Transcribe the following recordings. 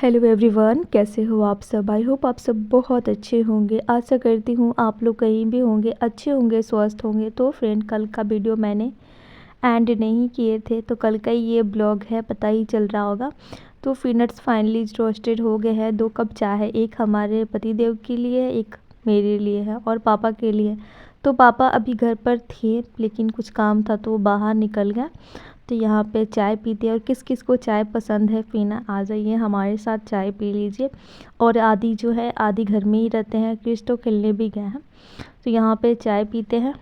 Hello everyone, कैसे हो आप सब। आई होप आप सब बहुत अच्छे होंगे। आशा करती हूँ आप लोग कहीं भी होंगे अच्छे होंगे, स्वस्थ होंगे। तो फ्रेंड, कल का वीडियो मैंने एंड नहीं किए थे, तो कल का ही ये ब्लॉग है, पता ही चल रहा होगा। तो पीनट्स फाइनली रोस्टेड हो गए हैं। 2 कप चाय है, एक हमारे पतिदेव के लिए, एक मेरे लिए है और पापा के लिए। तो पापा अभी घर पर थे, लेकिन कुछ काम था तो वो बाहर निकल गया। तो यहाँ पे चाय पीते हैं। और किस किस को चाय पसंद है पीना, आ जाइए हमारे साथ चाय पी लीजिए। और आदि जो है, आदि घर में ही रहते हैं, क्रिश तो खेलने भी गए हैं। तो यहाँ पे चाय पीते हैं।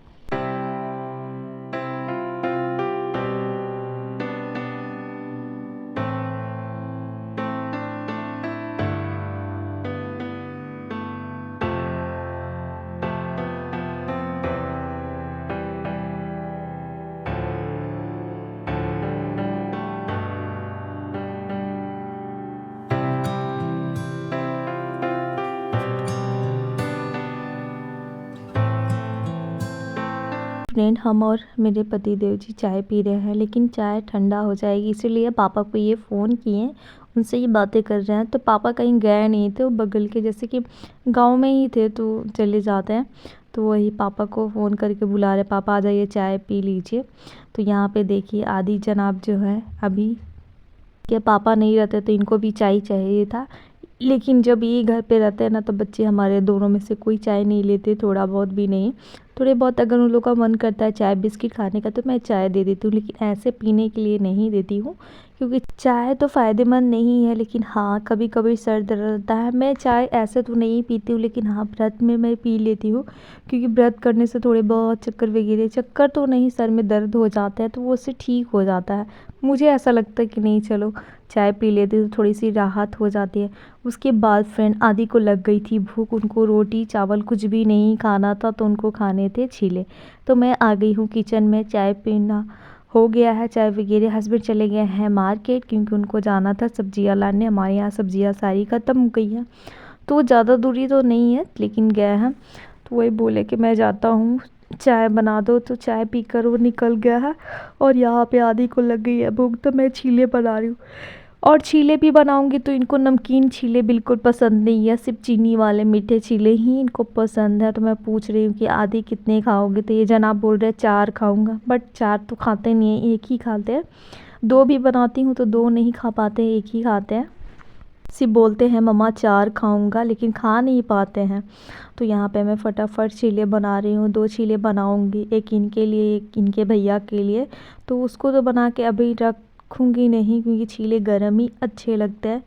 फ्रेंड, हम और मेरे पति देव जी चाय पी रहे हैं, लेकिन चाय ठंडा हो जाएगी, इसीलिए पापा को ये फ़ोन किए, उनसे ये बातें कर रहे हैं। तो पापा कहीं गए नहीं थे, वो बगल के जैसे कि गांव में ही थे, तो चले जाते हैं। तो वही पापा को फ़ोन करके बुला रहे, पापा आ जाइए चाय पी लीजिए। तो यहाँ पे देखिए आदि जनाब जो है, अभी के पापा नहीं रहते तो इनको भी चाय चाहिए था। लेकिन जब ये घर पे रहते हैं ना, तो बच्चे हमारे दोनों में से कोई चाय नहीं लेते, थोड़ा बहुत भी नहीं। थोड़े बहुत अगर उन लोग का मन करता है चाय बिस्किट खाने का, तो मैं चाय दे देती हूँ, लेकिन ऐसे पीने के लिए नहीं देती हूँ। क्योंकि चाय तो फ़ायदेमंद नहीं है, लेकिन हाँ कभी कभी सर दर्द रहता है। मैं चाय ऐसे तो नहीं पीती हूँ, लेकिन हाँ व्रत में मैं पी लेती हूँ। क्योंकि व्रत करने से थोड़े बहुत चक्कर वगैरह, चक्कर तो नहीं, सर में दर्द हो जाता है, तो वो उससे ठीक हो जाता है। मुझे ऐसा लगता है कि नहीं, चलो चाय पी लेती हूँ तो थोड़ी सी राहत हो जाती है। उसके बाद फ्रेंड, आदि को लग गई थी भूख, उनको रोटी चावल कुछ भी नहीं खाना था, तो उनको खाने थे छीले। तो मैं आ गई हूँ किचन में, चाय पीना हो गया है, चाय वगैरह। हस्बैंड चले गए हैं मार्केट, क्योंकि उनको जाना था सब्जियां लाने। हमारे यहाँ सब्जियां सारी ख़त्म हो गई हैं, तो ज़्यादा दूरी तो नहीं है, लेकिन गए हैं। तो वही बोले कि मैं जाता हूँ, चाय बना दो। तो चाय पीकर वो निकल गया है। और यहाँ पे आदि को लग गई है भूख, तो मैं छीले बना रही हूँ। और छीले भी बनाऊंगी तो इनको नमकीन छीले बिल्कुल पसंद नहीं है, सिर्फ चीनी वाले मीठे छीले ही इनको पसंद है। तो मैं पूछ रही हूँ कि आदि कितने खाओगे, तो ये जनाब बोल रहे हैं 4 खाऊंगा। बट 4 तो खाते नहीं हैं, एक ही खाते हैं। 2 भी बनाती हूँ तो 2 नहीं खा पाते, एक ही खाते हैं। सिर्फ बोलते हैं मम्मा 4 खाऊंगा, लेकिन खा नहीं पाते हैं। तो यहाँ पे मैं फटाफट छीले बना रही हूँ। 2 छीले बनाऊंगी, एक इनके लिए, एक इनके भैया के लिए। तो उसको तो बना के अभी रखूँगी नहीं, क्योंकि छीले गर्म ही अच्छे लगते हैं।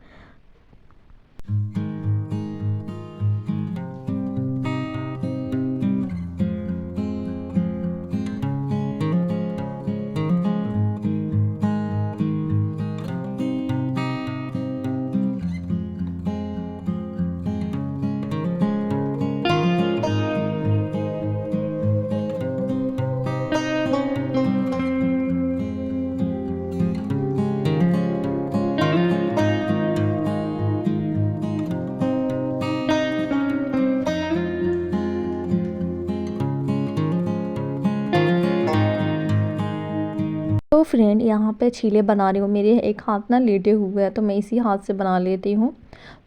तो फ्रेंड, यहाँ पे छीले बना रही हूँ। मेरे एक हाथ ना लेटे हुए हैं, तो मैं इसी हाथ से बना लेती हूँ।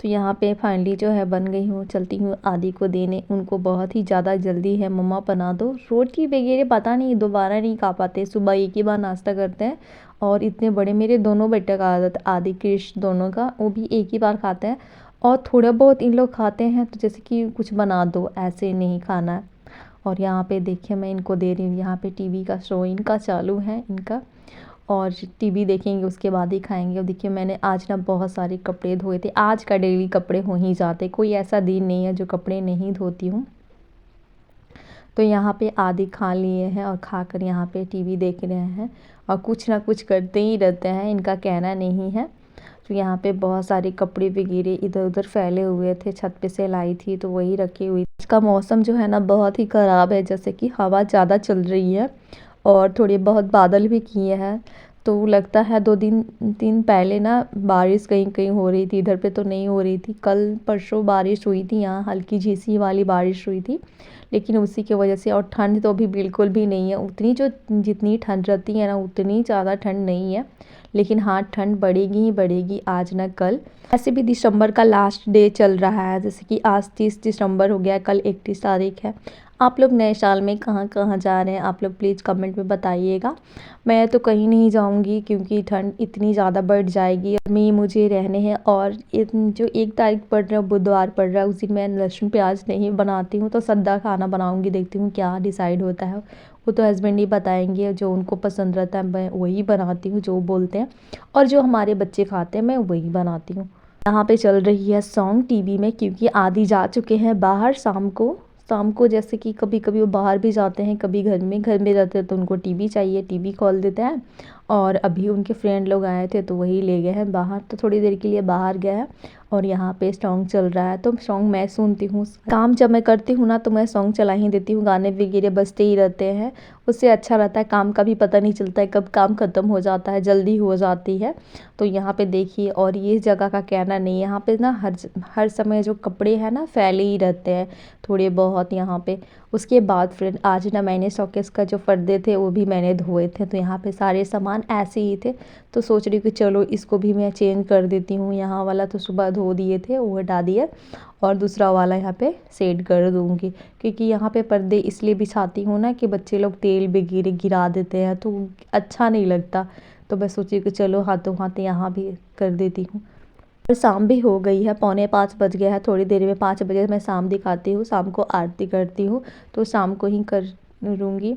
तो यहाँ पे फाइनली जो है बन गई हूँ। चलती हूँ आदि को देने, उनको बहुत ही ज़्यादा जल्दी है, मम्मा बना दो। रोटी वगैरह पता नहीं दोबारा नहीं खा पाते, सुबह एक ही बार नाश्ता करते हैं। और इतने बड़े मेरे दोनों बेटे का आदत, आदि कृष दोनों का, वो भी एक ही बार खाते हैं। और थोड़ा बहुत इन लोग खाते हैं, तो जैसे कि कुछ बना दो, ऐसे नहीं खाना है। और यहाँ पे देखिए मैं इनको दे रही हूँ। यहाँ पे टीवी का शो इनका चालू है इनका, और टीवी देखेंगे उसके बाद ही खाएंगे। और देखिए मैंने आज ना बहुत सारे कपड़े धोए थे। आज का डेली कपड़े हो ही जाते, कोई ऐसा दिन नहीं है जो कपड़े नहीं धोती हूँ। तो यहाँ पे आदि खा लिए हैं, और खाकर यहाँ पे टीवी देख रहे हैं, और कुछ ना कुछ करते ही रहते हैं, इनका कहना नहीं है। तो यहाँ पे बहुत सारे कपड़े वगैरह इधर उधर फैले हुए थे, छत पे से लाई थी तो वही रखी हुई। इसका मौसम जो है ना बहुत ही ख़राब है, जैसे कि हवा ज़्यादा चल रही है और थोड़े बहुत बादल भी किए हैं। तो लगता है 2 दिन पहले ना बारिश कहीं कहीं हो रही थी, इधर पे तो नहीं हो रही थी। कल परसों बारिश हुई थी, यहाँ हल्की झीसी वाली बारिश हुई थी, लेकिन उसी की वजह से। और ठंड तो अभी बिल्कुल भी नहीं है उतनी, जो जितनी ठंड रहती है ना उतनी ज़्यादा ठंड नहीं है। लेकिन हाँ, ठंड बढ़ेगी ही बढ़ेगी आज ना कल। ऐसे भी दिसंबर का लास्ट डे चल रहा है, जैसे कि आज 30 दिसंबर हो गया, कल 31 तारीख है। आप लोग नए साल में कहाँ कहाँ जा रहे हैं, आप लोग प्लीज़ कमेंट में बताइएगा। मैं तो कहीं नहीं जाऊंगी क्योंकि ठंड इतनी ज़्यादा बढ़ जाएगी। मैं मुझे रहने हैं, और जो 1 तारीख पड़ रहा है बुधवार पड़ रहा है, उस दिन मैं लहसुन प्याज नहीं बनाती हूँ, तो सादा खाना बनाऊंगी। देखती हूँ क्या डिसाइड होता है, वो तो हस्बैंड ही बताएंगे। जो उनको पसंद रहता है मैं वही बनाती हूँ, जो बोलते हैं, और जो हमारे बच्चे खाते हैं मैं वही बनाती हूँ। यहाँ पे चल रही है सॉन्ग टीवी में, क्योंकि आदि जा चुके हैं बाहर शाम को जैसे कि कभी कभी वो बाहर भी जाते हैं, कभी घर में रहते हैं, तो उनको टीवी चाहिए, टीवी खोल देते हैं। और अभी उनके फ्रेंड लोग आए थे तो वही ले गए हैं बाहर, तो थोड़ी देर के लिए बाहर गए हैं। और यहाँ पे सॉन्ग चल रहा है तो सॉन्ग मैं सुनती हूँ। काम जब मैं करती हूँ ना तो मैं सॉन्ग चला ही देती हूँ, गाने वगैरह बजते ही रहते हैं। उससे अच्छा रहता है, काम का भी पता नहीं चलता है कब काम ख़त्म हो जाता है, जल्दी हो जाती है। तो यहाँ पे देखिए, और ये जगह का कहना नहीं, यहाँ पे ना हर समय जो कपड़े हैं ना फैले ही रहते हैं थोड़े बहुत यहाँ पे। उसके बाद फ्रेंड आज ना मैंने शोकेस का जो पर्दे थे वो भी मैंने धोए थे, तो यहाँ पे सारे सामान ऐसे ही थे। तो सोच रही हूँ कि चलो इसको भी मैं चेंज कर देती हूँ। यहाँ वाला तो सुबह धो दिए थे, वो हटा दिए, और दूसरा वाला यहाँ पे सेट कर दूँगी। क्योंकि यहाँ पे पर्दे इसलिए बिछाती हूँ ना कि बच्चे लोग तेल वगैरह गिरा देते हैं तो अच्छा नहीं लगता। तो मैं सोची कि चलो हाथों हाथ यहाँ भी कर देती हूँ। और शाम भी हो गई है, 4:45 बज गया है। थोड़ी देर में 5 बजे मैं शाम दिखाती हूँ, शाम को आरती करती हूँ, तो शाम को ही कर लूँगी।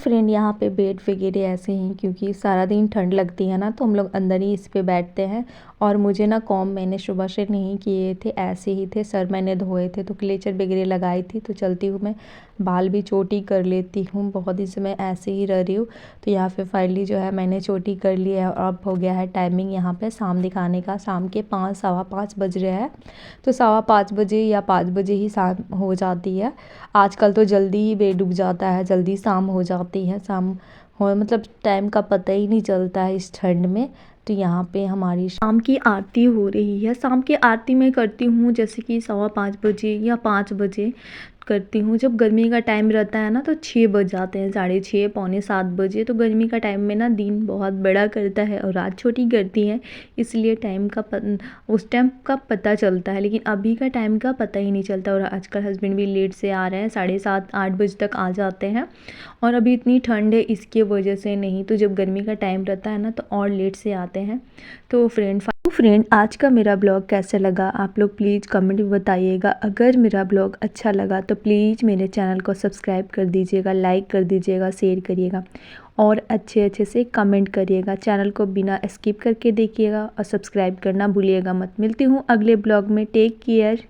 फ्रेंड यहाँ पे बेड वगैरह ऐसे हैं, क्योंकि सारा दिन ठंड लगती है ना तो हम लोग अंदर ही इस पे बैठते हैं। और मुझे ना कॉम मैंने सुबह से नहीं किए थे, ऐसे ही थे, सर मैंने धोए थे, तो क्लेचर वगैरह लगाई थी। तो चलती हूँ मैं बाल भी चोटी कर लेती हूँ, बहुत दिन से मैं ऐसे ही रह रही हूँ। तो यहाँ पे फाइनली जो है मैंने चोटी कर ली है, और अब हो गया है टाइमिंग यहाँ पे शाम दिखाने का। शाम के 5 सवा 5 बज रहे हैं, तो सवा 5 बजे या 5 बजे ही शाम हो जाती है। आजकल तो जल्दी ही बेड डूब जाता है, जल्दी शाम हो जाती है। शाम हो मतलब टाइम का पता ही नहीं चलता है इस ठंड में। तो यहाँ पे हमारी शाम की आरती हो रही है। शाम की आरती मैं करती हूँ जैसे कि सवा 5 बजे या 5 बजे करती हूँ। जब गर्मी का टाइम रहता है ना तो 6 बज जाते हैं, 6:30 पौने 7 बजे। तो गर्मी का टाइम में ना दिन बहुत बड़ा करता है और रात छोटी करती है, इसलिए उस टाइम का पता चलता है। लेकिन अभी का टाइम का पता ही नहीं चलता। और आजकल हस्बैंड भी लेट से आ रहे हैं, 7:30 8 बजे तक आ जाते हैं। और अभी इतनी ठंड है इसके वजह से, नहीं तो जब गर्मी का टाइम रहता है ना तो और लेट से आते हैं। तो फ्रेंड आज का मेरा ब्लॉग कैसा लगा आप लोग प्लीज़ कमेंट में बताइएगा। अगर मेरा ब्लॉग अच्छा लगा तो प्लीज़ मेरे चैनल को सब्सक्राइब कर दीजिएगा, लाइक कर दीजिएगा, शेयर करिएगा, और अच्छे से कमेंट करिएगा। चैनल को बिना स्किप करके देखिएगा और सब्सक्राइब करना भूलिएगा मत। मिलती हूँ अगले ब्लॉग में, टेक केयर।